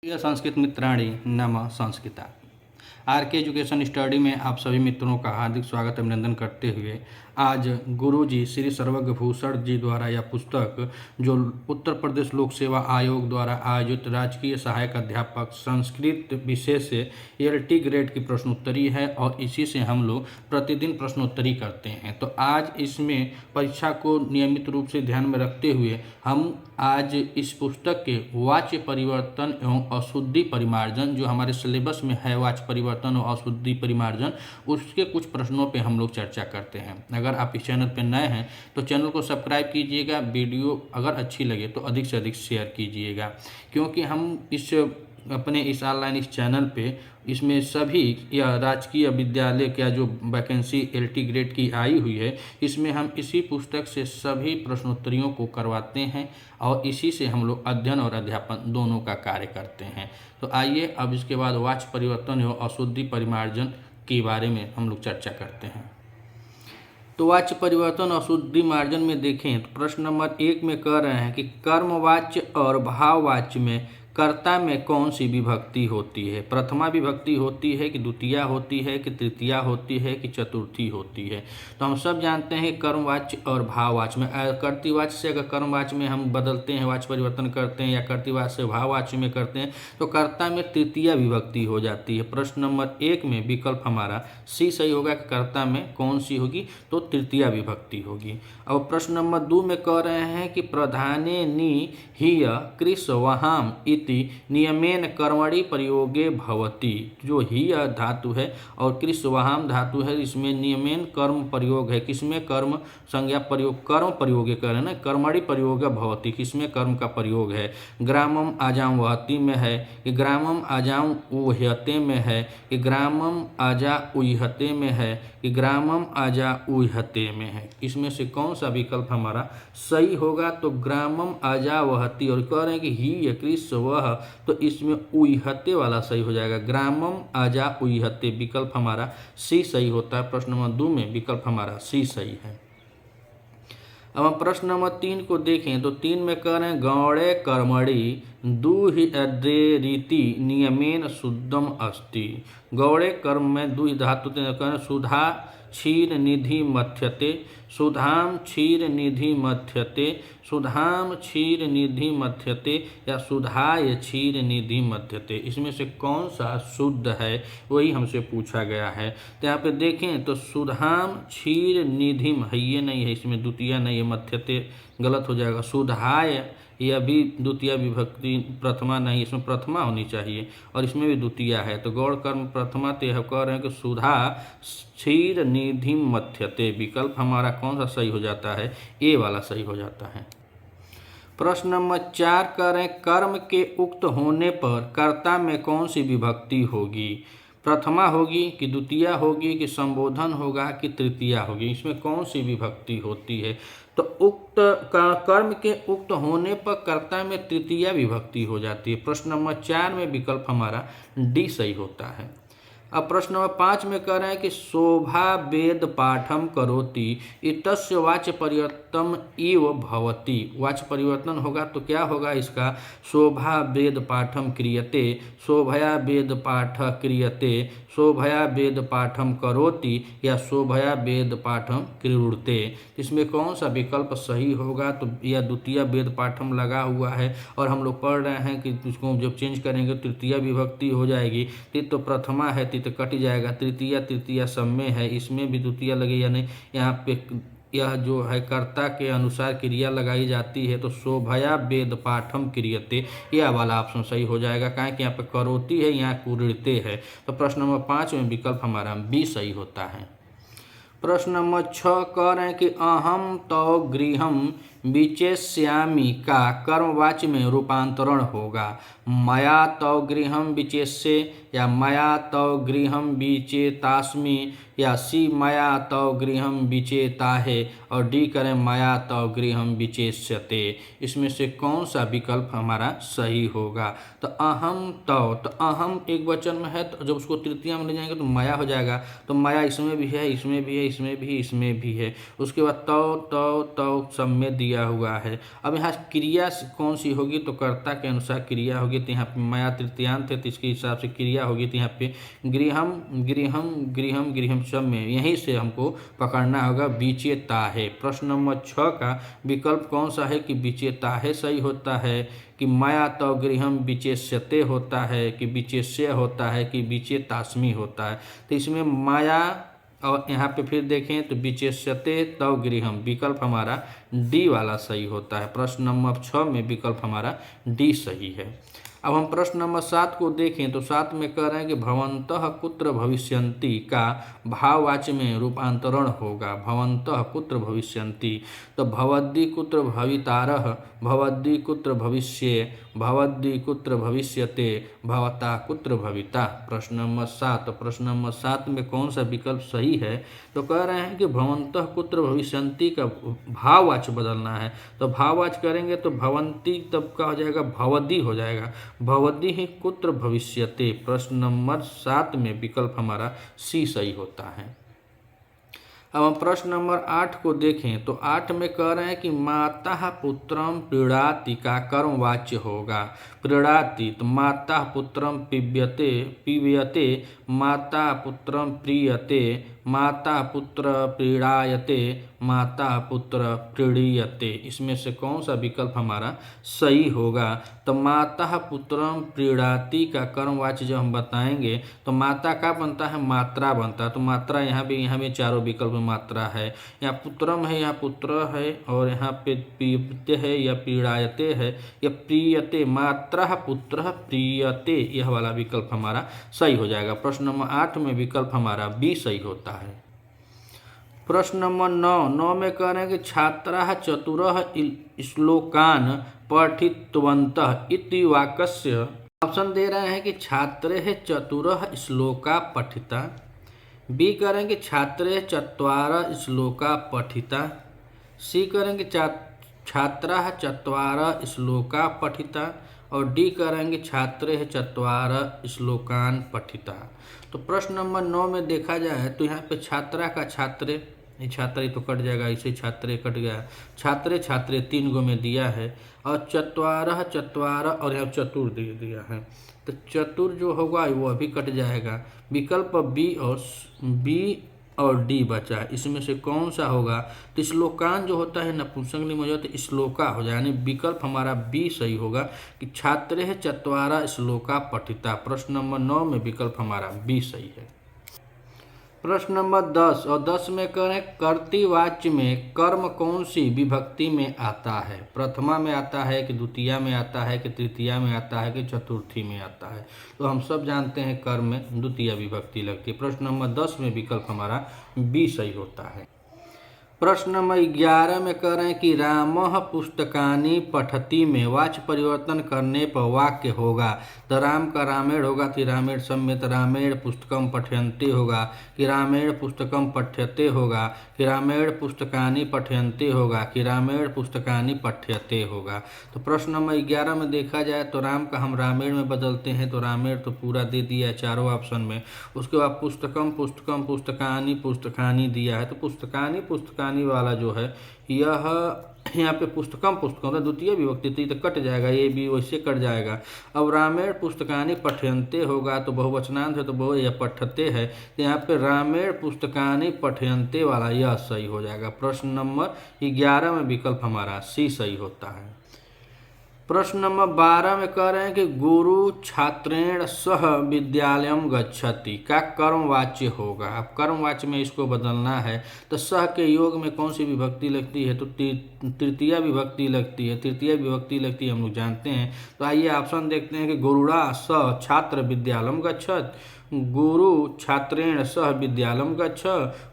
प्रिय संस्कृत मित्राणि नमः संस्कृता। आर के एजुकेशन स्टडी में आप सभी मित्रों का हार्दिक स्वागत अभिनंदन करते हुए आज गुरुजी श्री सर्वज्ञ भूषण जी द्वारा यह पुस्तक जो उत्तर प्रदेश लोक सेवा आयोग द्वारा आयोजित राजकीय सहायक अध्यापक संस्कृत विषय से एलटी ग्रेड की प्रश्नोत्तरी है और इसी से हम लोग प्रतिदिन प्रश्नोत्तरी करते हैं। तो आज इसमें परीक्षा को नियमित रूप से ध्यान में रखते हुए हम आज इस पुस्तक के वाच्य परिवर्तन एवं अशुद्धि परिमार्जन जो हमारे सिलेबस में है, वाच्य परिवर्तन और अशुद्धि परिमार्जन, उसके कुछ प्रश्नों पे हम लोग चर्चा करते हैं। अगर आप इस चैनल पर नए हैं तो चैनल को सब्सक्राइब कीजिएगा, वीडियो अगर अच्छी लगे तो अधिक से अधिक शेयर कीजिएगा, क्योंकि हम इस ऑनलाइन इस चैनल पे इसमें सभी या राजकीय विद्यालय का जो वैकेंसी एलटी ग्रेड की आई हुई है, इसमें हम इसी पुस्तक से सभी प्रश्नोत्तरियों को करवाते हैं और इसी से हम लोग अध्ययन और अध्यापन दोनों का कार्य करते हैं। तो आइए अब इसके बाद वाच्य परिवर्तन एवं अशुद्धि परिमार्जन के बारे में हम लोग चर्चा करते हैं। तो वाच्य परिवर्तन अशुद्धि मार्जन में देखें तो प्रश्न नंबर 1 में कह रहे हैं कि कर्मवाच्य और भाववाच्य में कर्ता में कौन सी विभक्ति होती है? प्रथमा विभक्ति होती है कि द्वितीया होती है कि तृतीया होती है कि चतुर्थी होती है? तो हम सब जानते हैं कर्मवाच्य और भाववाच्य में कर्तृवाच्य से अगर कर्मवाच्य में हम बदलते हैं, वाच्य परिवर्तन करते हैं या कर्तृवाच्य से भाववाच्य में करते हैं तो कर्ता में तृतीया विभक्ति हो जाती है। प्रश्न नंबर 1 में विकल्प हमारा सी सही होगा कि कर्ता में कौन सी होगी? तो तृतीया विभक्ति होगी। अब प्रश्न नंबर 2 में कह रहे हैं कि प्रधाने नि हिय कृष्वहाम इति नियमेन कर्मणि प्रयोगे भवति। जो हिय धातु है और कृष्वहाम धातु है, इसमें नियमेन कर्म प्रयोग है। किसमें? कर्म संज्ञा प्रयोग, कर्म प्रयोगे कर रहे हैं ना, कर्मणि प्रयोग भवति, किसमें कर्म का प्रयोग है? ग्रामम आजाम वहति में है कि ग्रामम आजाम उह्यते में है कि ग्रामम आजा उह्यते में है कि ग्रामम आजा उह्यते में है? इसमें से कौन सा विकल्प हमारा सही होगा? तो ग्रामम आजा वहति, और कह रहे हैं कि ही कृष्ण वह, तो इसमें उह्यते वाला सही हो जाएगा, ग्रामम आजा उह्यते। विकल्प हमारा सी सही होता है। प्रश्न नंबर 2 में विकल्प हमारा सी सही है। अब हम प्रश्न नंबर 3 को देखें तो 3 में कह रहे हैं गौड़े कर्मणि दुहिअद्रेरिति नियमेन शुद्धम अस्ति। गौड़े कर्म में दुहि धातु सुधा क्षीर निधि मथ्यते, सुधाम क्षीर निधि मथ्यते, सुधाम क्षीर निधि मथ्यते या सुधाय क्षीर निधि मथ्यते? इसमें से कौन सा शुद्ध है वही हमसे पूछा गया है। तो यहाँ पे देखें तो सुधाम क्षीर निधि ये नहीं है, इसमें द्वितीय नहीं है, मथ्यते गलत हो जाएगा। सुधाय यह भी द्वितीय विभक्ति, प्रथमा नहीं, इसमें प्रथमा होनी चाहिए और इसमें भी द्वितीय है। तो गौड़ कर्म प्रथमा, तो यह कह रहे हैं कि सुधा क्षीर निधि मथ्यते। विकल्प हमारा कौन सा सही हो जाता है? ए वाला सही हो जाता है। प्रश्न नंबर 4 कह रहे हैं कर्म के उक्त होने पर कर्ता में कौन सी विभक्ति होगी? प्रथमा होगी कि द्वितीया होगी कि संबोधन होगा कि तृतीया होगी? इसमें कौन सी विभक्ति होती है? तो उक्त कर्म के उक्त होने पर कर्ता में तृतीया विभक्ति हो जाती है। प्रश्न नंबर 4 में विकल्प हमारा डी सही होता है। अब प्रश्न नंबर 5 में कह रहे हैं कि शोभा वेद पाठम करोति इतस्य वाच्य परिवर्तन इव भवति। वाच्य परिवर्तन होगा तो क्या होगा इसका? शोभा वेद पाठम क्रियते, शोभया वेद पाठ क्रियते, शोभया वेद पाठम करोति या शोभया वेद पाठम क्रीडते? इसमें कौन सा विकल्प सही होगा? तो यह द्वितीय वेद पाठम लगा हुआ है और हम लोग पढ़ रहे हैं कि इसको जब चेंज करेंगे तृतीय विभक्ति हो जाएगी। तो प्रथमा है तो कट जाएगा, तृतीया सब में है, इसमें भी द्वितीय लगे या नहीं? यहाँ पे यह जो है कर्ता के अनुसार क्रिया लगाई जाती है, तो शोभया वेद पाठम क्रियते, यह वाला ऑप्शन सही हो जाएगा। कहें कि यहाँ पे करोति है, यहाँ कुरीडते है। तो प्रश्न नंबर 5 में विकल्प हमारा बी सही होता है। प्रश्न नंबर 6 कह रहे हैं कि अहम तो गृहम विचेष्यामि का कर्मवाच्य में रूपांतरण होगा। मया तो गृहम विचेष्ये या मया तो गृहम विचेतास्मि या सी मया तो गृहम विचेताहे और डी करें मया तो गृहम विचेष्यते? इसमें से कौन सा विकल्प हमारा सही होगा? तो अहम तो अहम एक वचन में है, तो जब उसको तृतीया में ले जाएंगे तो मया हो जाएगा। तो मया इसमें भी है, इसमें भी है, इसमें भी है, इसमें भी है। उसके बाद तो सब में दिया दिया हुआ है। अब यहाँ क्रिया कौन सी होगी, तो कर्ता के अनुसार क्रिया होगी। तो यहाँ पे मया तृतीयांत है, तो इसके हिसाब से क्रिया होगी। तो यहाँ पे गृहम गृहम गृहम गृहम सब में यहीं से हमको पकड़ना होगा विचेता है। प्रश्न नंबर 6 का विकल्प कौन सा है कि विचेता है सही होता है, कि मया तो गृहम विचेष्यते होता है, कि विचेष्य होता है, कि विचेतास्मि होता है। तो इसमें माया और यहाँ पे फिर देखें तो विचेष्यते तव गृहम विकल्प हमारा डी वाला सही होता है। प्रश्न नंबर 6 में विकल्प हमारा डी सही है। अब हम प्रश्न नंबर 7 को देखें तो 7 में कह रहे हैं कि भवन्तः कुत्र भविष्यन्ति का भाववाच्य में रूपांतरण होगा। भवन्तः कुत्र भविष्यन्ति, तो भवद्दि कुत्र भवितारः, भवद्दि कुत्र भविष्ये, भवद्दि कुत्र भविष्यते, भवता कुत्र भविता। प्रश्न नंबर 7। तो प्रश्न नंबर 7 में कौन सा विकल्प सही है, तो कह रहे हैं कि भवन्तः कुत्र भविष्यन्ति का भाववाच्य बदलना है। तो भाववाच्य करेंगे तो भवन्ति तब का हो जाएगा भवद्दि हो जाएगा, भवद्दि ही कुत्र भविष्यते। प्रश्न नंबर 7 में विकल्प हमारा सी सही होता है। अब हम प्रश्न नंबर 8 को देखें तो 8 में कह रहे हैं कि माता पुत्रम प्रीणाति का कर्मवाच्य होगा। प्रीणाति तो माता पुत्रम पीव्यते, पीव्यते, माता पुत्रम प्रीयते, माता पुत्र प्रीणायते, माता पुत्र प्रीणीयते। इसमें से कौन सा विकल्प हमारा सही होगा, तो माता पुत्रम प्रीणाति का कर्मवाच्य जब हम बताएंगे तो माता का बनता है मात्रा बनता है। तो मात्रा यहाँ भी चारों विकल्प में मात्रा है। यहाँ पुत्रम है, यहाँ पुत्र है, और यहाँ पे पीयते है या पीड़ायते है या प्रीयते। मात्रा पुत्र प्रीयते, यह वाला विकल्प हमारा सही हो जाएगा। प्रश्न नंबर 8 में विकल्प हमारा बी सही होता है। प्रश्न नंबर 9 में कह रहे हैं कि छात्राः चतुरः श्लोकान् पठितवन्तः इति वाक्यस्य। ऑप्शन दे रहे हैं कि छात्रे चतुरः श्लोका पठिता, बी करेंगे छात्रे चत्वारः श्लोका पठिता, सी करेंगे छात्राः चत्वारः श्लोका पठिता, और डी करेंगे छात्रे चत्वारः श्लोकान् पठिता। तो प्रश्न नंबर 9 में देखा जाए तो यहाँ पे छात्रा का छात्रे, छात्रे तो कट जाएगा, इसे छात्रे कट गया, छात्रे छात्रे 3 गो में दिया है, और चत्वारः चत्वारः और यहाँ चतुर दे दिया है। तो चतुर जो होगा वो भी कट जाएगा। विकल्प बी और डी बचा है। इसमें से कौन सा होगा, तो श्लोकान जो होता है नपुंसकलिंग में हो जाए तो श्लोका हो जाए, यानी विकल्प हमारा बी सही होगा कि छात्रे चत्वारः श्लोका पठिता। प्रश्न नंबर 9 में विकल्प हमारा बी सही है। प्रश्न नंबर 10 और 10 में कह रहे हैं कर्तृवाच्य में कर्म कौन सी विभक्ति में आता है। प्रथमा में आता है कि द्वितीया में आता है कि तृतीया में आता है कि चतुर्थी में आता है। तो हम सब जानते हैं कर्म में द्वितीया विभक्ति लगती है। प्रश्न नंबर 10 में विकल्प हमारा बी सही होता है। प्रश्न नंबर 11 में कह रहे हैं कि रामः पुस्तकानि पठति में वाच्य परिवर्तन करने पर वाक्य होगा। तो राम का रामेण होगा कि रामेण सम्यत रामेण पुस्तकम पठयन्ते होगा, कि रामेण पुस्तकम पठ्यते होगा, कि रामेण पुस्तकानि पठयन्ते होगा, कि रामेण पुस्तकानि पठ्यते होगा। तो प्रश्न नंबर 11 में देखा जाए तो राम का हम रामेण में बदलते हैं, तो रामेण तो पूरा दे दिया है चारों ऑप्शन में। उसके बाद पुस्तकम पुस्तकम पुस्तकानि पुस्तकानि दिया है, तो पुस्तकानि पुस्तकानि वाला जो है यह यहाँ पे पुस्तकम पुस्तकम द्वितीय विभक्ति थी तो कट जाएगा, ये भी वैसे कट जाएगा। अब रामेण पुस्तकानि पठयन्ते होगा तो बहुवचनांत है तो बहु या पठते है, तो यहाँ पे रामेण पुस्तकानि पठयन्ते वाला यह सही हो जाएगा। प्रश्न नंबर 11 में विकल्प हमारा सी सही होता है। प्रश्न नंबर 12 में कह रहे हैं कि गुरु छात्रेण सह विद्यालयम गच्छति का कर्मवाच्य होगा। अब कर्मवाच्य में इसको बदलना है तो सह के योग में कौन सी विभक्ति लगती है, तो तृतीया विभक्ति लगती है। तृतीया विभक्ति लगती है हम लोग जानते हैं। तो आइए ऑप्शन देखते हैं कि गुरुड़ा स छात्र विद्यालयम गच्छत, गुरु छात्रेण सह विद्यालयम गच्छ,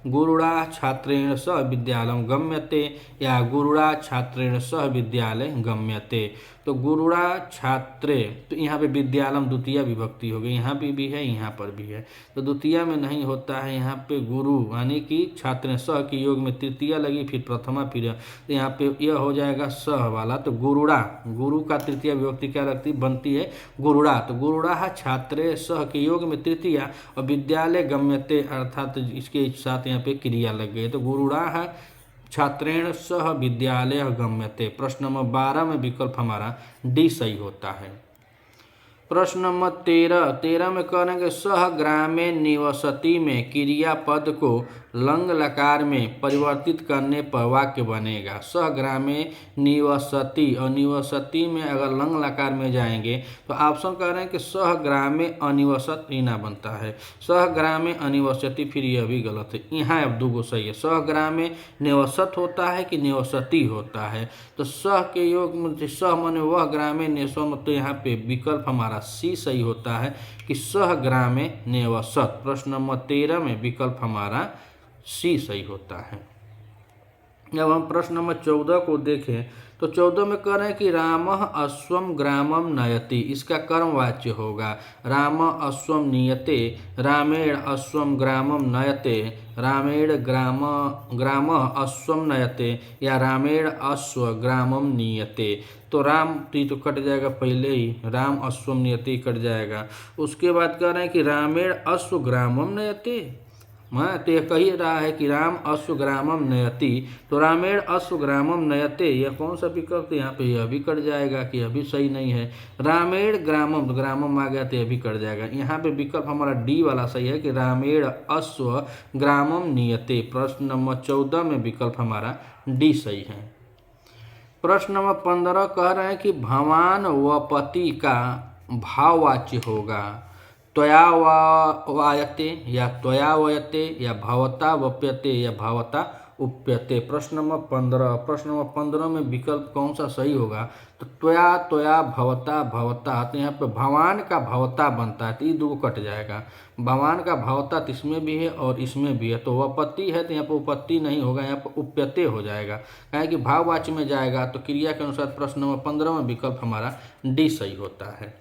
गुरुड़ा छात्रेण सह विद्यालयम गम्यते, या गुरुड़ा छात्रेण सह विद्यालय गम्यते। तो गुरुड़ा छात्रे, तो यहाँ पे विद्यालयम द्वितीय विभक्ति हो गई, यहाँ भी है यहाँ पर भी है, तो द्वितीय में नहीं होता है। यहाँ पे गुरु यानी कि छात्र सह के योग में तृतीया लगी फिर प्रथमा फिर, तो यहाँ पे यह हो जाएगा सह वाला। तो गुरुड़ा, गुरु का तृतीय विभक्ति क्या लगती बनती है गुरुड़ा, तो गुरुड़ा छात्रे सह के योग में तृतीय और विद्यालय गम्यते अर्थात इसके साथ यहाँ पे क्रिया लग गई। तो गुरुड़ा छात्रेण सह विद्यालय गम्यते। प्रश्न नंबर 12 में विकल्प हमारा डी सही होता है। प्रश्न नंबर 13 में कह रहे हैं कि सह ग्रामे निवसति में क्रियापद को लंग लकार में परिवर्तित करने पर वाक्य बनेगा। सह ग्रामे निवसति, और निवसति में अगर लंग लकार में जाएंगे तो ऑप्शन कह रहे हैं कि सह ग्रामे अनिवसत ही ना बनता है। सह ग्रामे अनिवसति, फिर यह भी गलत है। यहाँ अब दो सही है। सह ग्रामे निवसत होता है कि निवसति होता है, तो सह के योग में सह माने वह, ग्रामे निवसत, तो यहाँ पे विकल्प हमारा सी सही होता है कि सह ग्रामे निवसत। प्रश्न नंबर 13 में विकल्प हमारा सी सही होता है। अब हम प्रश्न नंबर 14 को देखें तो 14 में कह रहे हैं कि रामः अश्वम ग्रामम नयति, इसका कर्मवाच्य होगा। राम अश्वम नियते, रामेण अश्वम ग्रामम नयते, रामेण ग्राम अश्वम नयते, या रामेण अश्व ग्रामम नियते। तो राम तो कट जाएगा पहले ही, राम अश्वम नियते कट जाएगा। उसके बाद कह रहे हैं कि रामेण अश्व ग्रामम नयते, तो यह कही रहा है कि राम अश्वग्रामम नयति, तो रामेण अश्वग्रामम नयते यह कौन सा विकल्प, यहाँ पे यह भी कट जाएगा कि यह भी सही नहीं है। रामेण ग्रामम, ग्रामम आ गया तो यह भी कट जाएगा। यहाँ पे विकल्प हमारा डी वाला सही है कि रामेण अश्वग्रामम नियते। प्रश्न नंबर 14 में विकल्प हमारा डी सही है। प्रश्न नंबर 15 कह रहे हैं कि भवान व पति का भाववाच्य होगा। त्वया वायते, या त्वया वयते, या भवता वप्यते, या भवता उप्यते। प्रश्न नंबर 15 में विकल्प कौन सा सही होगा, तो त्वया त्वया भवता भवता, तो यहाँ पे भवान का भवता बनता है, तो ये दो कट जाएगा। भवान का भवता इसमें भी है और इसमें भी है, तो वपति है तो यहाँ पर उपत्ति नहीं होगा, यहाँ पर उप्यते हो जाएगा, कहें कि भाववाच्य में जाएगा। तो क्रिया के अनुसार प्रश्न नंबर 15 में विकल्प हमारा डी सही होता है।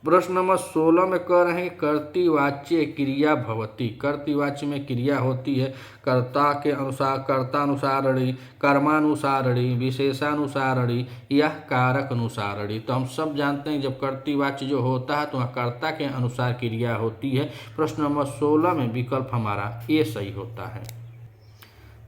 प्रश्न नंबर 16 में कह रहे हैं कि कर्तृवाच्य क्रिया भवति, कर्तृवाच्य में क्रिया होती है कर्ता के अनुसार, कर्तानुसारणी, कर्मानुसारणी, विशेषानुसारणी या कारक अनुसारणी। तो हम सब जानते हैं जब कर्तृवाच्य जो होता है तो वह कर्ता के अनुसार क्रिया होती है। प्रश्न नंबर 16 में विकल्प हमारा ए सही होता है।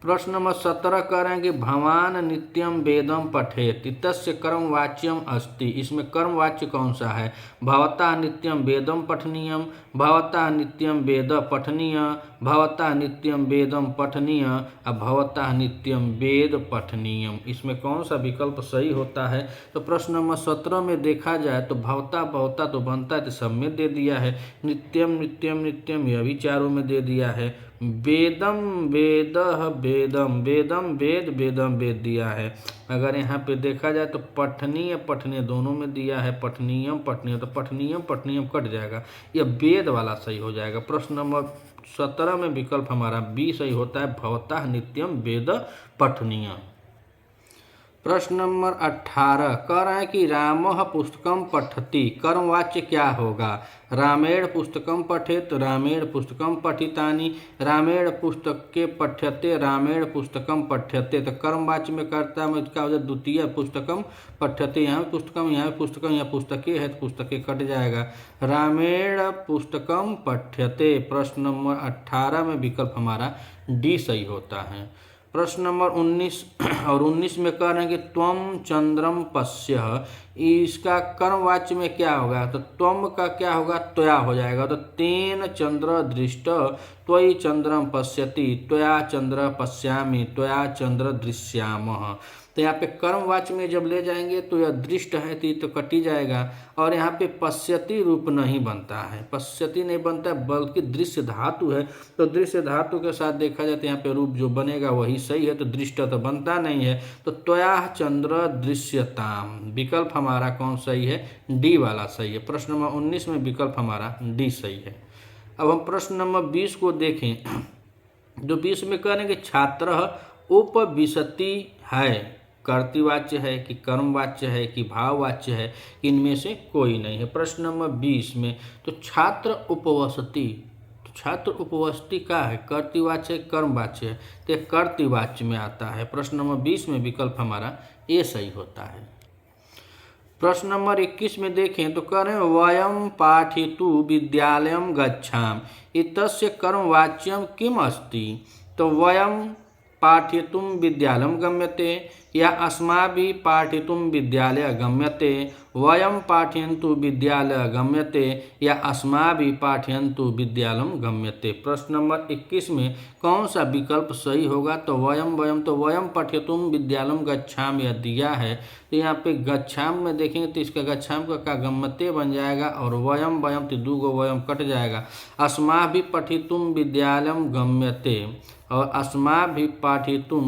प्रश्न नंबर 17 कह रहे हैं कि भवान नित्यम वेदम पठेत, तस्य कर्मवाच्यम अस्ति, इसमें कर्मवाच्य कौन सा है। भवता नित्यम वेदम पठनीयम, भवता नित्यम वेद पठनीय, भवता नित्यम वेदम पठनीय, भवता नित्यम वेद पठनीयम, इसमें कौन सा विकल्प सही होता है। तो प्रश्न नंबर 17 में देखा जाए तो भवता भवता तो बनता है तो सब में दे दिया है, नित्यम नित्यम नित्यम यह भी चारों में दे दिया है, वेदम वेद वेदम वेदम वेद वेदम वेद दिया है। अगर यहाँ पे देखा जाए तो पठनीय पठनीय दोनों में दिया है, पठनीयम पठनीय, तो पठनीयम पठनीयम कट जाएगा, यह वेद वाला सही हो जाएगा। प्रश्न नंबर 17 में विकल्प हमारा बी सही होता है, भवतः नित्यम वेद पठनीय। प्रश्न नंबर 18 कह रहा है कि रामः पुस्तकम पठति, कर्मवाच्य क्या होगा। रामेण पुस्तकम पठेत, रामेण पुस्तकम पठितानि, रामेण पुस्तके पठ्यते, रामेण पुस्तकम पठ्यते। तो कर्मवाच्य में कर्ता में क्या हो जाए, द्वितीय पुस्तकम पठ्यते, यहाँ पुस्तकम, यहाँ पुस्तकम, यहाँ पुस्तके है तो पुस्तके कट जाएगा। रामेण पुस्तकम पठ्यते। प्रश्न नंबर 18 में विकल्प हमारा डी सही होता है। प्रश्न नंबर 19 में कह रहे हैं कि त्वम चंद्रम पश्य, इसका कर्मवाच्य में क्या होगा, तो त्वम का क्या होगा, त्वया हो जाएगा। तो तेन चंद्र दृष्ट त्वयि चंद्रम पश्यति, त्वया चंद्र पश्यामि, त्वया चंद्र दृश्यामः। तो यहाँ पे कर्मवाच्य में जब ले जाएंगे तो यह दृष्ट है तो कटी जाएगा, और यहाँ पे पश्यति रूप नहीं बनता है, पश्यति नहीं बनता है बल्कि दृश्य धातु है। तो दृश्य धातु के साथ देखा जाए तो यहाँ पे रूप जो बनेगा वही सही है, तो दृष्ट तो बनता नहीं है। तो त्वया चंद्र दृश्यताम, विकल्प हमारा कौन सही है, डी वाला सही है। प्रश्न नंबर 19 में विकल्प हमारा डी सही है। अब हम प्रश्न नंबर 20 को देखें, जो 20 में कह रहे हैं कि छात्र उपविशति है, कर्तृवाच्य है कि कर्मवाच्य है कि भाववाच्य है, इनमें से कोई नहीं है। प्रश्न नंबर 20 में तो छात्र उपवसति, तो छात्र उपवसति का है, कर्तृवाच्य कर्मवाच्य है, तो कर्तृवाच्य में आता है। प्रश्न नंबर 20 में विकल्प हमारा ए सही होता है। प्रश्न नंबर 21 में देखें तो कह रहे हैं वयम पाठितु विद्यालयम गच्छाम, इतस्य कर्मवाच्यम किम अस्ति। तो वयम पाठयितुं विद्यालयं गम्यते या अस्माभिः पाठयितुं विद्यालयः गम्यते, वयं पाठयन्तु विद्यालयः गम्यते या अस्माभिः पाठयन्तु विद्यालयं गम्यते। प्रश्न नंबर 21 में कौन सा विकल्प सही होगा? तो वयम तो वयम पठयितुं विद्यालयं गच्छामि यह दिया है, तो यहाँ पे गच्छाम में देखेंगे तो इसका गच्छाम का गम्यते बन जाएगा और वयम तो दो गो वयम कट जाएगा। अस्माभिः पठितुं विद्यालयं गम्यते और अस्माभिः पाठितुं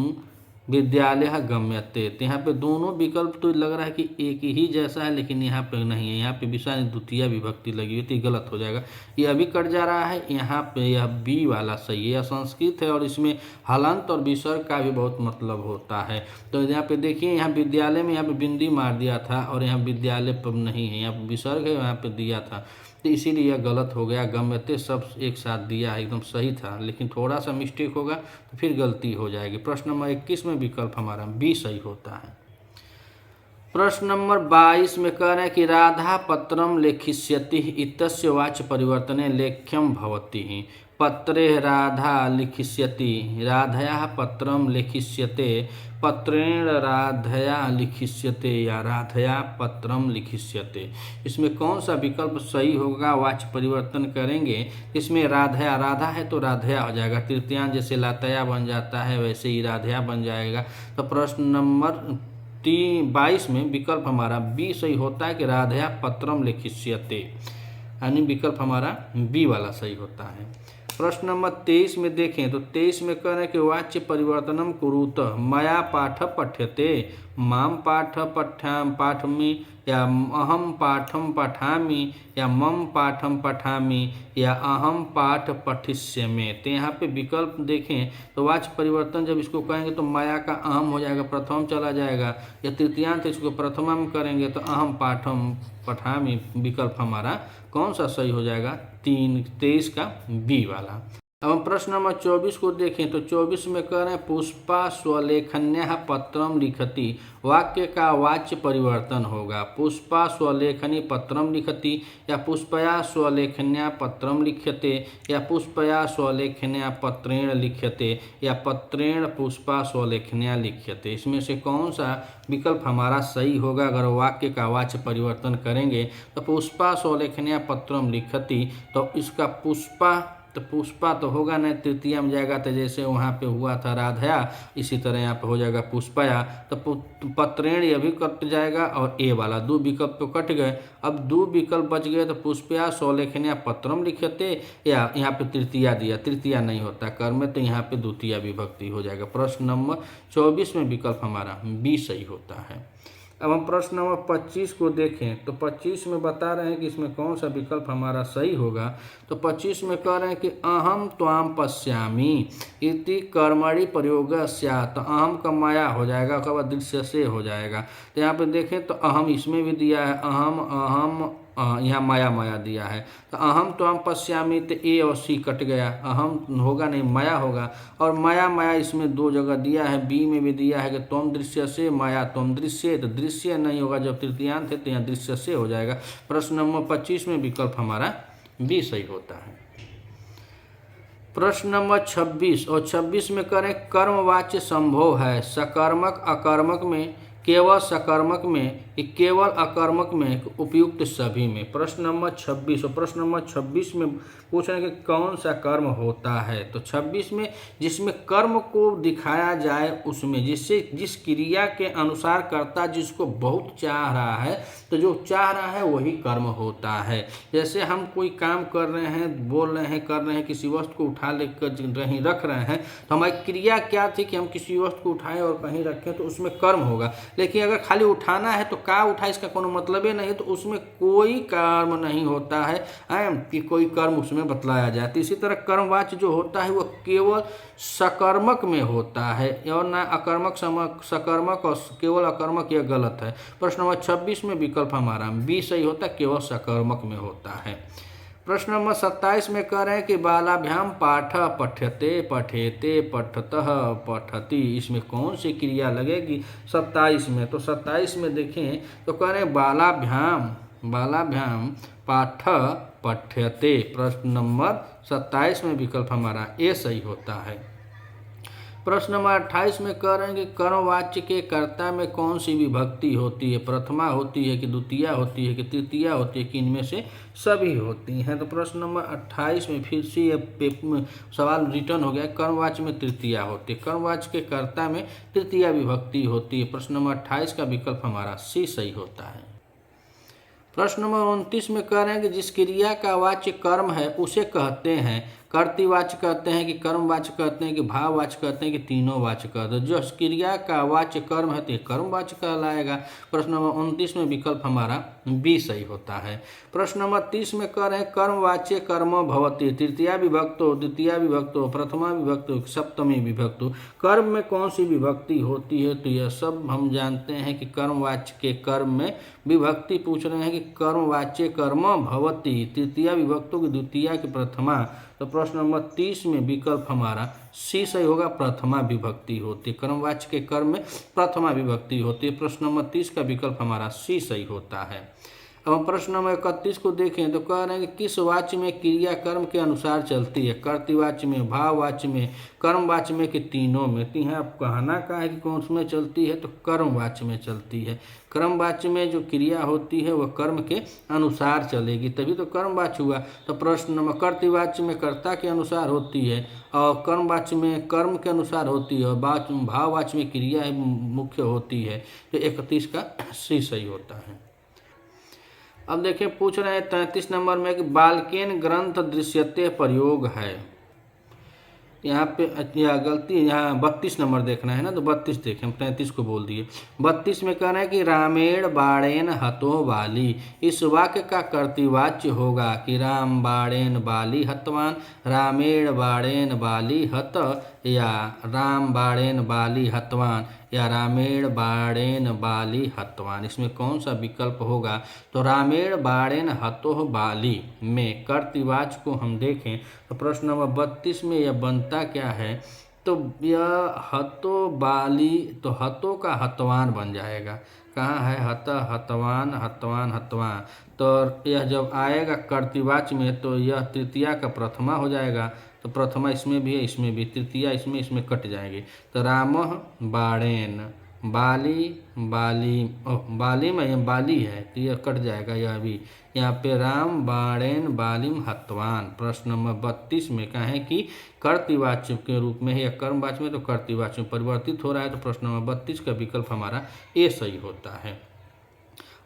विद्यालय गम्यते। तो यहाँ पे दोनों विकल्प तो लग रहा है कि एक ही जैसा है, लेकिन यहाँ पे नहीं है, यहाँ पे विषय द्वितीय विभक्ति लगी हुई, तो ये गलत हो जाएगा। ये अभी कट जा रहा है, यहाँ पे यह बी वाला सही है। यह संस्कृत है और इसमें हलंत और विसर्ग का भी बहुत मतलब होता है। तो यहाँ पे देखिए, यहाँ विद्यालय में यहाँ पे बिंदी मार दिया था और यहाँ विद्यालय पर नहीं है, यहाँ पे विसर्ग है, यहाँ पे दिया था, तो इसीलिए यह गलत हो गया। गम्यते सब एक साथ दिया है, एकदम सही था, लेकिन थोड़ा सा मिस्टेक होगा तो फिर गलती हो जाएगी। प्रश्न नंबर 21 में विकल्प हमारा बी सही होता है। प्रश्न नंबर 22 में कह रहे हैं कि राधा पत्रम लेखिष्यति इत्यस्य वाच्य परिवर्तने लेख्यम भवति। पत्रे राधा लिखिष्यति, राधया पत्रम लिखिष्यते, पत्रेण राधया लिखिष्यते या राधया पत्रम लिखिष्यते। इसमें कौन सा विकल्प सही होगा? वाच्य परिवर्तन करेंगे, इसमें राधा है तो राधया हो जाएगा। तृतीयांश जैसे लातया बन जाता है वैसे ही राधया बन जाएगा। तो प्रश्न नंबर 22 में विकल्प हमारा बी सही होता है कि राधया पत्रम लिखिष्यते, यानी विकल्प हमारा बी वाला सही होता है। प्रश्न नंबर 23 में देखें तो 23 में कह रहे हैं कि वाच्य परिवर्तनम कुरुत, मया पाठ पठ्यते, माम पाठ पाठमी या अहम पाठम पठामि या मम पाठम पठामि या अहम पाठ पठिष्यामि। तो यहाँ पे विकल्प देखें तो वाच्य परिवर्तन जब इसको कहेंगे तो माया का अहम हो जाएगा, प्रथम चला जाएगा, या तृतीयांश इसको प्रथमम करेंगे तो अहम पाठम पठामि। विकल्प हमारा कौन सा सही हो जाएगा? 23 का बी वाला। अब हम प्रश्न नंबर 24 को देखें तो 24 में कह रहे हैं पुष्पा स्वलेखन्या पत्रम लिखति, वाक्य का वाच्य परिवर्तन होगा। पुष्पा स्वलेखनी पत्रम लिखति या पुष्पया स्वलेखन्या पत्रम लिख्यते या पुष्पया स्वलेखन्या पत्रेण लिख्यते या पत्रेण पुष्पा स्वलेखन्या लिख्यते। इसमें से कौन सा विकल्प हमारा सही होगा? अगर वाक्य का वाच्य परिवर्तन करेंगे तो पुष्पा स्वलेखन्या पत्रम लिखति, तो इसका पुष्पा तो होगा नहीं, तृतीया में जाएगा, तो जैसे वहाँ पे हुआ था राधया, इसी तरह यहाँ पे हो जाएगा पुष्पया। तो पत्रेण ये भी कट जाएगा और ए वाला दो विकल्प तो कट गए। अब दो विकल्प बच गए, तो पुष्पया स्वलेखन्या पत्रम लिखते या यहाँ पे तृतीया दिया, तृतीया नहीं होता कर्म में, तो यहाँ पे द्वितीय विभक्ति हो जाएगा। प्रश्न नंबर 24 में विकल्प हमारा बी सही होता है। अब हम प्रश्न नंबर 25 को देखें तो 25 में बता रहे हैं कि इसमें कौन सा विकल्प हमारा सही होगा। तो 25 में कह रहे हैं कि अहम त्वाम पश्यामि इति कर्मणि प्रयोग स्यात्, तो अहम का माया हो जाएगा, उसके बाद दृश्य से हो जाएगा। तो यहाँ पे देखें तो अहम इसमें भी दिया है, अहम यहाँ माया दिया है, तो अहम तो हम पश्यामी, तो ए और सी कट गया, अहम होगा नहीं माया होगा, और माया इसमें दो जगह दिया है, बी में भी दिया है कि तुम दृश्य से माया तुम दृश्य, तो दृश्य नहीं होगा, जब तृतीयांत है तो यहाँ दृश्य से हो जाएगा। प्रश्न नंबर 25 में विकल्प हमारा बी सही होता है। प्रश्न नंबर 26 और 26 में करें कर्मवाच्य संभव है, सकर्मक अकर्मक में, केवल सकर्मक में, केवल अकर्मक में, उपयुक्त सभी में। प्रश्न नंबर 26 और प्रश्न नंबर 26 में पूछ रहे हैं कि कौन सा कर्म होता है। तो 26 में जिसमें कर्म को दिखाया जाए, उसमें जिस क्रिया के अनुसार कर्ता जिसको बहुत चाह रहा है, तो जो चाह रहा है वही कर्म होता है। जैसे हम कोई काम कर रहे हैं, बोल रहे हैं, कर रहे हैं, किसी वस्तु को उठा लेकर कहीं रख रहे हैं, तो हमारी क्रिया क्या थी कि हम किसी वस्तु को उठाएं और कहीं रखें, तो उसमें कर्म होगा। लेकिन अगर खाली उठाना है तो का उठाए, इसका कोनो मतलब ही नहीं है, तो उसमें कोई कर्म नहीं होता है कि कोई कर्म उसमें बतलाया जाए। तो इसी तरह कर्मवाच्य जो होता है वो केवल सकर्मक में होता है और ना अकर्मक, सकर्मक और केवल अकर्मक, यह गलत है। प्रश्न नंबर 26 में विकल्प हमारा बी सही होता है, केवल सकर्मक में होता है। प्रश्न नंबर 27 में कह रहे हैं कि बालाभ्याम पाठ पठ्यते पठेते पठतः पठति, इसमें कौन सी क्रिया लगेगी 27 में। तो 27 में देखें तो कह रहे हैं बालाभ्याम पाठ पठ्यते। प्रश्न नंबर 27 में विकल्प हमारा ए सही होता है। प्रश्न नंबर 28 में कह रहे हैं कि कर्मवाच्य के कर्ता में कौन सी विभक्ति होती है, प्रथमा होती है कि द्वितीया होती है कि तृतीया होती है कि इनमें से सभी होती हैं। तो प्रश्न नंबर 28 में फिर से ये सवाल रिटर्न हो गया, कर्मवाच्य में तृतीया होती है, कर्मवाच्य के कर्ता में तृतीया विभक्ति होती है। प्रश्न नंबर 28 का विकल्प हमारा सी सही होता है। प्रश्न नंबर 29 में कह रहे हैं कि जिस क्रिया का वाच्य कर्म है उसे कहते हैं कर्तृवाच्य कहते हैं कि कर्मवाच्य कहते हैं कि भाववाच्य कहते हैं कि तीनों वाच्य कहते हैं। जो क्रिया का वाच्य कर्म है तो ये कर्मवाच्य कहलाएगा। प्रश्न नंबर 29 में विकल्प हमारा बी सही होता है। प्रश्न नंबर 30 में कह रहे हैं कर्मवाच्य कर्म भवति तृतीया विभक्तो द्वितीया विभक्तो प्रथमा विभक्तो सप्तमी विभक्तो। कर्म में कौन सी विभक्ति होती है, तो यह सब हम जानते हैं कि कर्मवाच्य के कर्म में विभक्ति पूछ रहे हैं कि कर्मवाच्य कर्म भवति तृतीया विभक्तो की द्वितीया की प्रथमा। तो प्रश्न नंबर 30 में विकल्प हमारा सी सही होगा, प्रथमा विभक्ति होती है। कर्मवाच्य के कर्म में प्रथमा विभक्ति होती है। प्रश्न नंबर 30 का विकल्प हमारा सी सही होता है। अब हम प्रश्न नंबर 31 को देखें तो कह रहे हैं कि किस वाच्य में क्रिया कर्म के अनुसार चलती है, कर्तृवाच्य में, भाववाच्य में, कर्मवाच्य में कि तीनों में। तो यहाँ आप कहना का है कि कौन सी में चलती है, तो कर्मवाच्य में चलती है। कर्मवाच्य में जो क्रिया होती है वह कर्म के अनुसार चलेगी, तभी तो कर्मवाच्य हुआ। तो प्रश्न नंबर कर्तृवाच्य में कर्ता के अनुसार होती है और कर्मवाच्य में कर्म के अनुसार होती है और भाववाच्य में क्रिया ही मुख्य होती है। तो 31 का सी सही होता है। अब देखिए पूछ रहे हैं 33 नंबर में कि बाल्केन ग्रंथ दृश्यते प्रयोग है। यहाँ पे यह गलती है, यहाँ 32 नंबर देखना है ना, तो 32 देखें, हम 33 को बोल दिए। 32 में कह रहे हैं कि रामेण बाणेन हतो बाली। इस वाक्य का कर्तृवाच्य होगा कि राम बाणेन बाली हतवान, रामेण बाणेन बाली हत, या राम बाणेन बाली हतवान, या रामेण बाणेन बाली हतवान। इसमें कौन सा विकल्प होगा, तो रामेण बाणेन हतो बाली में कर्तृवाच्य को हम देखें तो प्रश्न नंबर 32 में यह बनता क्या है, तो यह हतो बाली, तो हतो का हतवान बन जाएगा। कहाँ है हत, हतवान हतवान हतवान, तो यह जब आएगा कर्तृवाच्य में तो यह तृतीया का प्रथमा हो जाएगा। तो प्रथमा इसमें भी है, इसमें भी, तृतीया इसमें कट जाएगी। तो रामः बाणेन बाली बाली, बाली में यह बाली है तो यह कट जाएगा, यह भी। यहाँ पे राम बाणेन बालिम हतवान। प्रश्न नंबर 32 में कहें कि कर्तृवाच्य के रूप में है या कर्मवाच्य में, तो कर्तृवाच्य में परिवर्तित हो रहा है। तो प्रश्न नंबर 32 का विकल्प हमारा ए सही होता है।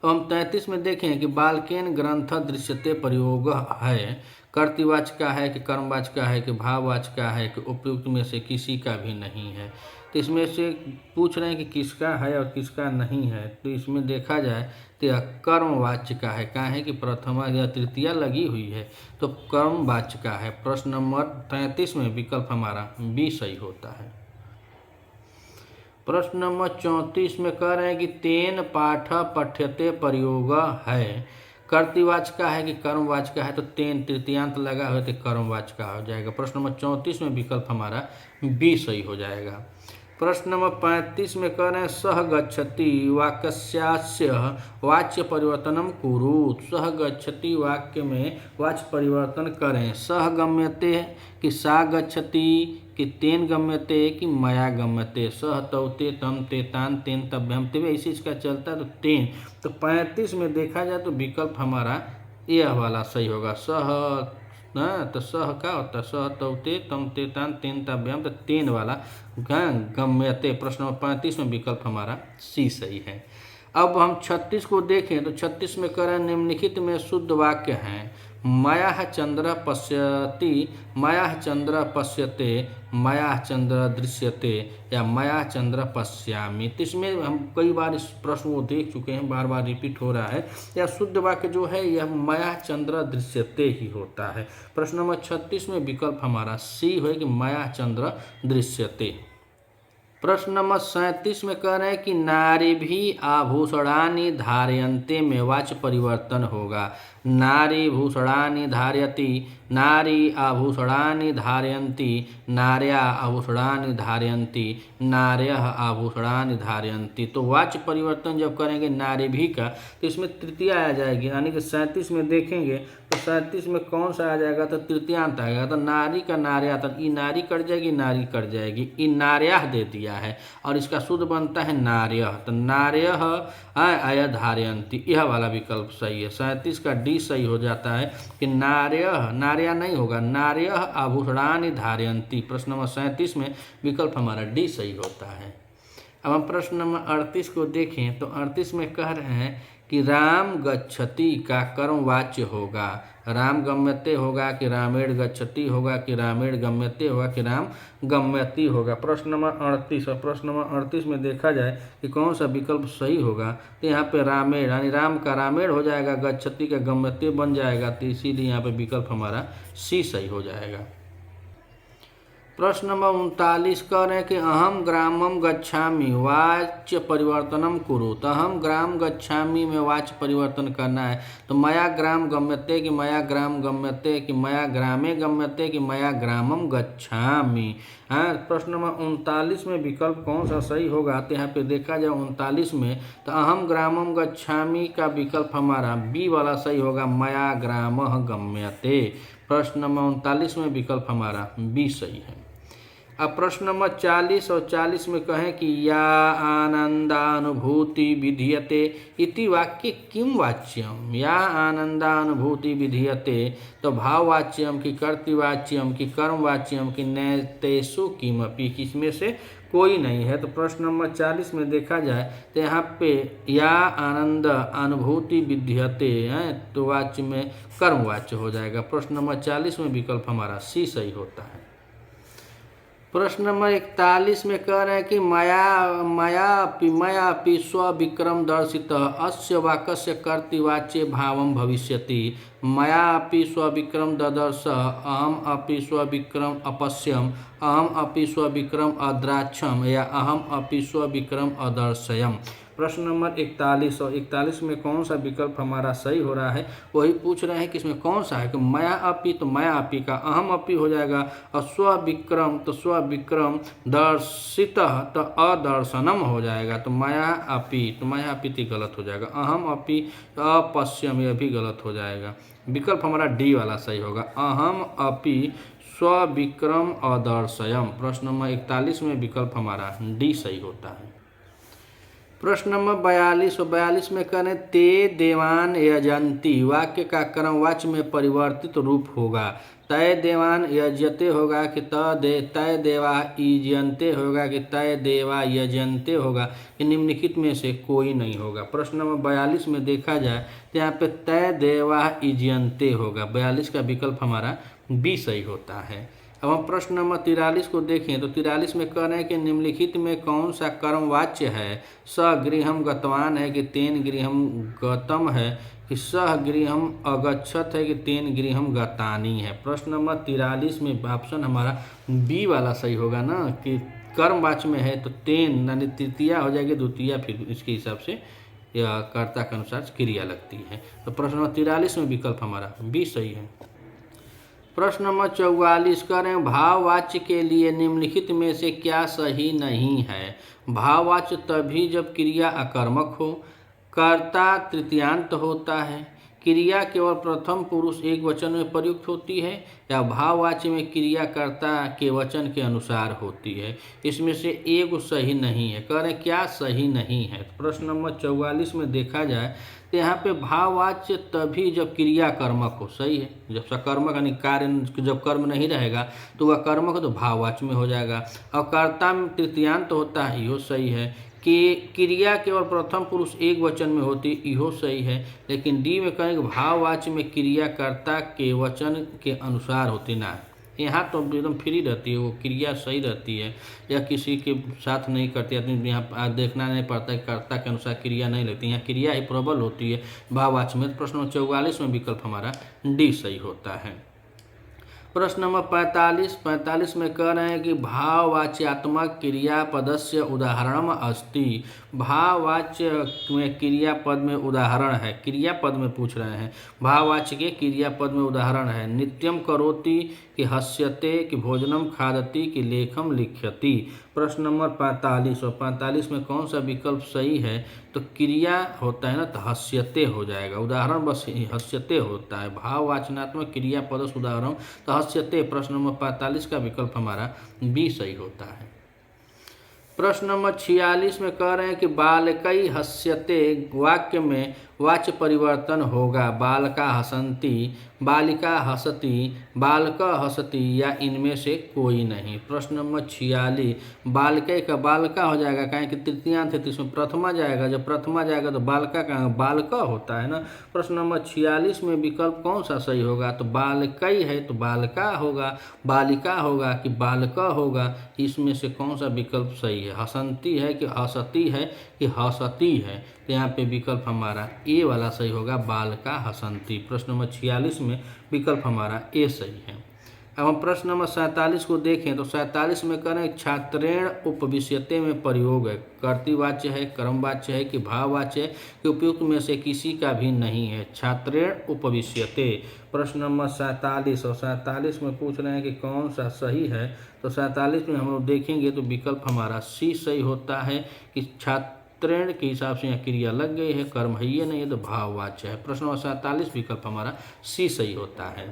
अब हम 33 में देखें कि बाल्केन ग्रंथ दृश्यते प्रयोग है। कर्तृवाच्य का है कि कर्मवाच्य का है कि भाववाच्य का है कि उपयुक्त में से किसी का भी नहीं है। तो इसमें से पूछ रहे हैं कि किसका है और किसका नहीं है। तो इसमें देखा जाए तो यह कर्मवाच्य का है। कहाँ है कि प्रथमा या तृतीया लगी हुई है, तो कर्मवाच्य का है। प्रश्न नंबर 33 में विकल्प हमारा बी सही होता है। प्रश्न नंबर 34 में कह रहे हैं कि तेन पाठ पठ्यते प्रयोग है। कर्तृवाच्य का है कि कर्मवाच्य का है, तो तेन तृतीयांत लगा हो तो कर्मवाच्य का हो जाएगा। प्रश्न नंबर 34 में विकल्प हमारा बी सही हो जाएगा। प्रश्न नंबर 35 में कह रहे हैं सह गच्छति वाक्यस्यास्य वाच्य परिवर्तनम कुरु। सह गच्छति वाक्य में वाच्य परिवर्तन करें। सह गम्यते कि सा गच्छति कि तेन गम्यते कि मया गम्यते। सह तौ ते तम ते तान तेन तभ्यम ते, ऐसे इसका चलता तो तेन। तो 35 में देखा जाए तो विकल्प हमारा यह वाला सही होगा। सह तो सह का होता है सह तौ ते तम ते तान तेन तभ्यम, तो तेन वाला गम्यते। प्रश्न नंबर 35 में विकल्प हमारा सी सही है। अब हम 36 को देखें तो 36 में कह रहे हैं निम्नलिखित में शुद्ध वाक्य हैं। मया चंद्र पश्यति, मया चंद्र पश्यते, मया चंद्र दृश्यते, या मया चंद्र पश्यामि। तो इसमें हम कई बार इस प्रश्न को देख चुके हैं, बार बार रिपीट हो रहा है। या शुद्ध वाक्य जो है यह मया चंद्र दृश्यते ही होता है। प्रश्न नंबर 36 में विकल्प हमारा सी है कि मया चंद्र दृश्यते। प्रश्न नंबर 37 में कह रहे हैं कि नारी भी आभूषणानि धारयन्ते में वाच्य परिवर्तन होगा। नारी भूषणानि धारयति, नारी आभूषणानि धारयन्ति, नार्या आभूषणानि धारयन्ति, नार्यः आभूषणानि धारयन्ति। तो वाच्य परिवर्तन जब करेंगे नारी भी का तो इसमें तृतीया आ जाएगी, यानी कि 37 में देखेंगे तो 37 में कौन सा आ जाएगा, तो तृतीयांत आएगा। तो नारी का नार्या, तो ई नारी कट जाएगी, नारी कट जाएगी, ई नार्याह दे दिया है और इसका शुद्ध बनता है नार्यः। तो नार्यः अयधारयन्ति, यह वाला विकल्प सही है। 37 का डी सही हो जाता है कि नार्यः, नार्या नहीं होगा, नार्यः आभूषणानि धारयन्ति। प्रश्न नंबर 37 में विकल्प हमारा डी सही होता है। अब हम प्रश्न नंबर 38 को देखें तो 38 में कह रहे हैं कि राम गच्छति का कर्म वाच्य होगा। राम गम्यते होगा कि रामेण गच्छति होगा कि रामेण गम्यते होगा कि राम गम्यति होगा। प्रश्न नंबर 38 और प्रश्न नंबर 38 में देखा जाए कि कौन सा विकल्प सही होगा, तो यहाँ पे रामेण यानी राम का रामेण हो जाएगा, गच्छति का गम्यते बन जाएगा, तो इसीलिए यहाँ पे विकल्प हमारा सी सही हो जाएगा। प्रश्न नंबर 39 कह रहे हैं कि अहम ग्रामम गच्छामि वाच्य परिवर्तनम कुरु। तो अहम ग्राम गच्छामि में वाच्य परिवर्तन करना है, तो मया ग्राम गम्यते कि मया ग्राम गम्यते कि मया ग्रामे गम्यते कि मया ग्रामम गच्छामि। हाँ, प्रश्न नंबर 39 में विकल्प कौन सा सही होगा, तो यहाँ पे देखा जाए 39 में तो अहम ग्रामम गच्छामि का विकल्प हमारा बी वाला सही होगा, मया ग्रामः गम्यते। प्रश्न नंबर 39 में विकल्प हमारा बी सही है। अब प्रश्न नंबर 40 और 40 में कहें कि या आनंदानुभूति विधीयते इति वाक्य किम वाच्यम। या आनंदानुभूति विधीयते, तो भाववाच्यम कि कर्तृवाच्यम कि कर्मवाच्यम कि नैतेषु किमपि, किसमें से कोई नहीं है। तो प्रश्न नंबर 40 में देखा जाए तो यहाँ पे या आनंद अनुभूति विधीयते है, तो वाच्य में कर्मवाच्य हो जाएगा। प्रश्न नंबर 40 में विकल्प हमारा सी सही होता है। प्रश्न नंबर 41 में कह रहे हैं कि मयापि स्वविक्रम दर्शित अस्य वाक्यस्य कर्तृवाच्ये भावम भविष्यति। मयापि स्वविक्रम ददर्श, अहम अपि स्वविक्रम अपश्यम, अहम अपि स्वविक्रम अद्राक्षम या अहम अपि स्वविक्रम अदर्शयम। प्रश्न नंबर 41 और 41 में कौन सा विकल्प हमारा सही हो रहा है, वही पूछ रहे हैं कि इसमें कौन सा है। कि मया अपि, तो मया अपि का अहम अपि हो जाएगा, और स्वविक्रम तो स्वविक्रम, दर्शित तो अदर्शनम हो जाएगा। तो मया अपि, तो मया अपि तो गलत हो जाएगा, अहम अपि अपश्यम यह भी गलत हो जाएगा। विकल्प हमारा डी वाला सही होगा, अहम अपि स्वविक्रम अदर्शयम। प्रश्न नंबर 41 में विकल्प हमारा डी सही होता है। प्रश्न नंबर 42 और 42 में करें ते देवान यजंती, वाक्य का क्रमवाच्य में परिवर्तित रूप होगा। तय देवान यजते होगा कि तय देवा यजंते होगा कि तय देवा यजंते होगा, कि निम्नलिखित में से कोई नहीं होगा। प्रश्न नंबर 42 में देखा जाए तो यहाँ पे तय देवा यजंते होगा, 42 का विकल्प हमारा बी सही होता है। अब हम प्रश्न नंबर 43 को देखें तो 43 में कह रहे हैं कि निम्नलिखित में कौन सा कर्मवाच्य है। स गृहम गतवान है कि तेन गृहम गतम है, कि सह गृहम अगच्छत है कि तेन गृहम गतानी है। प्रश्न नंबर 43 में ऑप्शन हमारा बी वाला सही होगा ना, कि कर्मवाच्य में है तो तेन यानी तृतीया हो जाएगी, द्वितीया फिर इसके हिसाब से या कर्ता के अनुसार क्रिया लगती है। तो प्रश्न नंबर 43 में विकल्प हमारा बी सही है। प्रश्न नंबर 44 करें भाववाच्य के लिए निम्नलिखित में से क्या सही नहीं है। भाववाच्य तभी जब क्रिया अकर्मक हो, कर्ता तृतीयांत होता है, क्रिया केवल प्रथम पुरुष एक वचन में प्रयुक्त होती है, या भाववाच्य में क्रिया कर्ता के वचन के अनुसार होती है। इसमें से एक सही नहीं है। कह रहे क्या सही नहीं है। प्रश्न नंबर 44 में देखा जाए तो यहाँ पे भाववाच्य तभी जब क्रिया कर्मक हो, सही है। जब सकर्मक यानी कार्य जब कर्म नहीं रहेगा तो वह कर्मक तो भाववाच्य में हो जाएगा। और कर्ता में तृतीयांत होता है, इहो सही है। कि क्रिया केवल प्रथम पुरुष एक वचन में होती, इहो सही है। लेकिन डी में कहेंगे भाववाच्य में क्रिया कर्ता के वचन के अनुसार होती ना, यहाँ तो एकदम फ्री रहती है, वो क्रिया सही रहती है या किसी के साथ नहीं करती आदमी, यहाँ देखना नहीं पड़ता कि कर्ता के अनुसार क्रिया नहीं लगती, यहाँ क्रिया ही प्रबल होती है भाववाच्य में। प्रश्न 44 में विकल्प हमारा डी सही होता है। प्रश्न नंबर 45 में कह रहे हैं कि भाववाच्यात्मक क्रियापदस्य उदाहरणम अस्ति। भाववाच्य में क्रियापद में उदाहरण है, क्रियापद में पूछ रहे हैं, भाववाच्य के क्रियापद में उदाहरण है। नित्यम करोति कि हस्यते कि भोजनम खादति कि लेखम लिख्यति। प्रश्न नंबर 45 और 45 में कौन सा विकल्प सही है, तो क्रिया होता है ना तो हस्यते हो जाएगा, उदाहरण बस हस्यते होता है, भाववाचनात्मक क्रिया पदस उदाहरण तो हस्यते। प्रश्न नंबर 45 का विकल्प हमारा बी सही होता है। प्रश्न नंबर 46 में कह रहे हैं कि बालकई हस्यते वाक्य में वाच्य परिवर्तन होगा बालका हसंती, बालिका हसती, बालक हसती या इनमें से कोई नहीं। प्रश्न नंबर 46 बालके का बालका हो जाएगा, कहें कि तृतीयांत है तो इसमें प्रथमा जाएगा, जब प्रथमा जाएगा तो बालका का बालका होता है ना। प्रश्न नंबर 46 में विकल्प कौन सा सही होगा, तो बालकई है तो बालका होगा, बालिका होगा कि बालका होगा, इसमें से कौन सा विकल्प सही है, हसंती है कि हसती है कि हसती है। तो यहाँ पे विकल्प हमारा ए वाला सही होगा, बालका हसंती। प्रश्न नंबर 46 में विकल्प हमारा ए सही है। अब हम प्रश्न नंबर 47 को देखें तो 47 में करें छात्रेण उपविश्यते में प्रयोग है, कर्तृवाच्य है, कर्मवाच्य है कि भाववाच्य है कि उपयुक्त में से किसी का भी नहीं है। छात्रेण उपविश्यते प्रश्न नंबर 47 और 47 में पूछ रहे हैं कि कौन सा सही है, तो 47 में हम लोग देखेंगे तो विकल्प हमारा सी सही होता है कि छात्रेण के हिसाब से यहाँ क्रिया लग गई है, कर्म है ये नहीं है तो भाववाच्य है। प्रश्न नंबर 47 विकल्प हमारा सी सही होता है।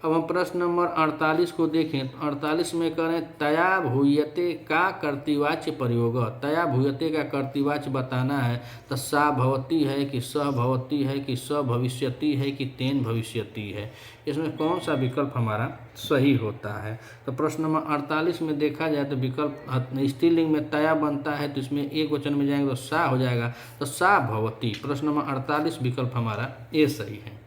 अब हम प्रश्न नंबर 48 को देखें तो 48 में करें तया भूयते का कर्तृवाच्य प्रयोग, तया भूयते का कर्तृवाच्य बताना है तो सा भवती है कि स भवती है कि स भविष्यति है कि तेन भविष्यति है, इसमें कौन सा विकल्प हमारा सही होता है। तो प्रश्न नंबर 48 में देखा जाए तो विकल्प स्त्रीलिंग में तया बनता है तो इसमें एक वचन में जाएंगे तो सा हो जाएगा, तो सा भवती। प्रश्न नंबर 48 विकल्प हमारा ए सही है।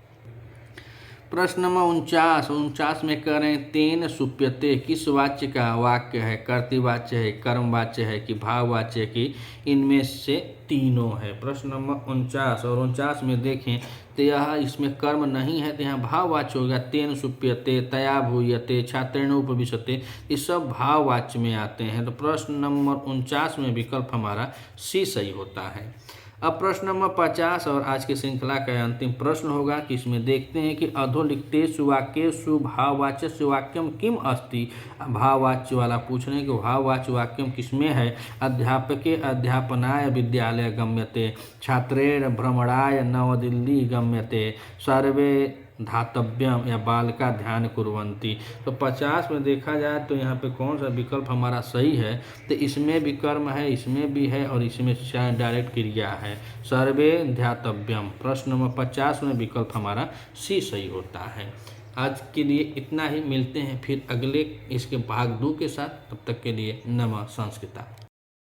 प्रश्न नंबर 49 में कह रहे हैं तेन सुप्यते किस वाच्य का वाक्य है, कर्तृवाच्य है, कर्मवाच्य है कि भाववाच्य है कि इनमें से तीनों है। प्रश्न नंबर 49 और 49 में देखें तो यह इसमें कर्म नहीं है तो यहाँ भाववाच्य होगा, तेन सुप्यते, तया भूयते, छात्रेण उपविशते, ये सब भाववाच्य में आते हैं। तो प्रश्न नंबर 49 में विकल्प हमारा सी सही होता है। अब प्रश्न नंबर 50 और आज की श्रृंखला का अंतिम प्रश्न होगा कि इसमें देखते हैं कि अधोलिखितेषु वाक्येषु भाववाच्यस्य वाक्यम किम अस्ति, भाववाच्य वाला पूछ रहे हैं कि भाववाच्य वाक्यम किसमें है। अध्यापके अध्यापनाय विद्यालय गम्यते, छात्रेण भ्रमणाय नवदिल्ली गम्यते, सर्वे धातव्यम या बाल का ध्यान कुर्वन्ति। तो 50 में देखा जाए तो यहाँ पे कौन सा विकल्प हमारा सही है, तो इसमें भी कर्म है, इसमें भी है और इसमें डायरेक्ट क्रिया है, सर्वे ध्यातव्यम। प्रश्न नंबर 50 में विकल्प हमारा सी सही होता है। आज के लिए इतना ही, मिलते हैं फिर अगले इसके भाग 2 के साथ, तब तक के लिए नमः संस्कृता।